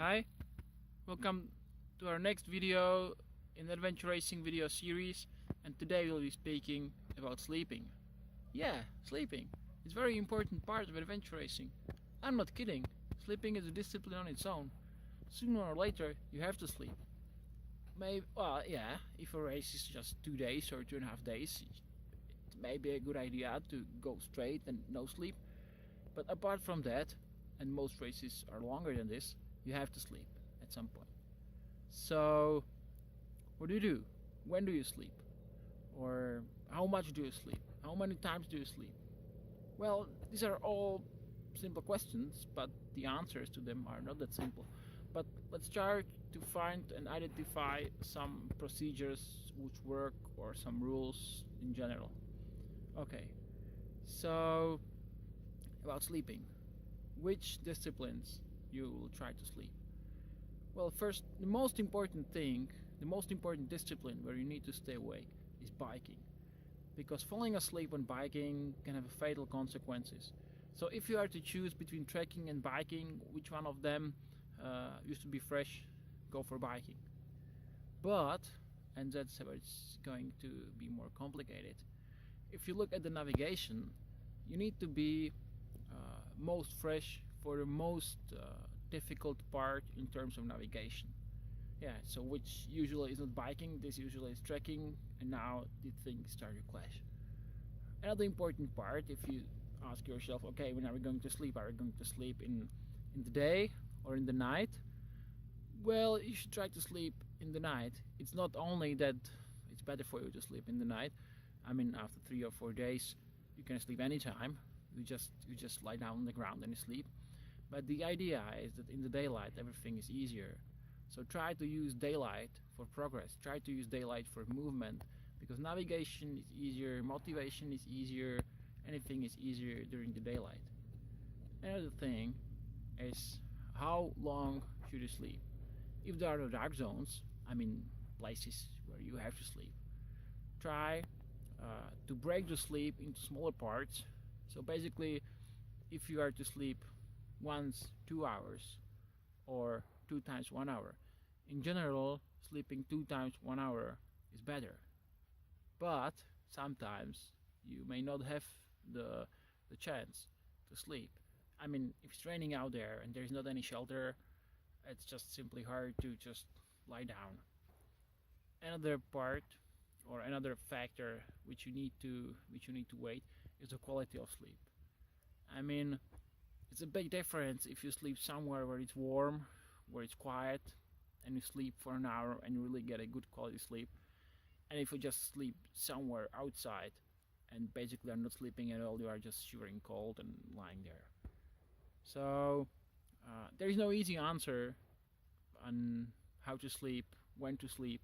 Hi, welcome to our next video in the adventure racing video series, and today we'll be speaking about sleeping. Yeah, sleeping. It's a very important part of adventure racing. I'm not kidding. Sleeping is a discipline on its own. Sooner or later you have to sleep. Maybe, well, yeah, if a race is just 2 days or 2.5 days, it may be a good idea to go straight and no sleep. But apart from that, and most races are longer than this, you have to sleep at some point. So, what do you do? When do you sleep? Or how much do you sleep? How many times do you sleep? Well, these are all simple questions, but the answers to them are not that simple. But let's try to find and identify some procedures which work or some rules in general. Okay, so about sleeping. Which disciplines you will try to sleep? Well, first, the most important discipline where you need to stay awake is biking, because falling asleep on biking can have fatal consequences. So if you are to choose between trekking and biking, which one of them used to be fresh, go for biking. But, and that's where it's going to be more complicated, if you look at the navigation, you need to be most fresh for the most difficult part in terms of navigation. Yeah, so which usually is not biking, this usually is trekking, and now the things start to clash. Another important part, if you ask yourself, okay, when are we going to sleep? Are we going to sleep in the day or in the night? Well, you should try to sleep in the night. It's not only that it's better for you to sleep in the night. I mean, after 3 or 4 days, you can sleep anytime. You just lie down on the ground and you sleep. But the idea is that in the daylight everything is easier. So try to use daylight for progress. Try to use daylight for movement, because navigation is easier, motivation is easier, anything is easier during the daylight. Another thing is how long should you sleep? If there are no dark zones, I mean places where you have to sleep, try to break the sleep into smaller parts. So basically, if you are to sleep once 2 hours or 2 times 1 hour, in general sleeping 2 times 1 hour is better. But sometimes you may not have the chance to sleep. I mean, if it's raining out there and there's not any shelter, it's just simply hard to just lie down. Another part or another factor which you need to weigh is the quality of sleep. I mean, it's a big difference if you sleep somewhere where it's warm, where it's quiet, and you sleep for an hour and you really get a good quality sleep, and if you just sleep somewhere outside and basically are not sleeping at all, you are just shivering cold and lying there. So there is no easy answer on how to sleep, when to sleep,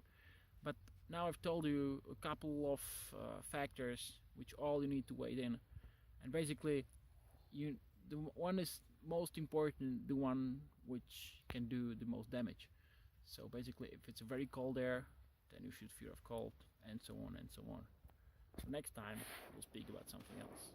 but now I've told you a couple of factors which all you need to weigh in, and basically the one is most important, the one which can do the most damage. So basically, if it's a very cold air, then you should fear of cold, and so on and so on. So next time we'll speak about something else.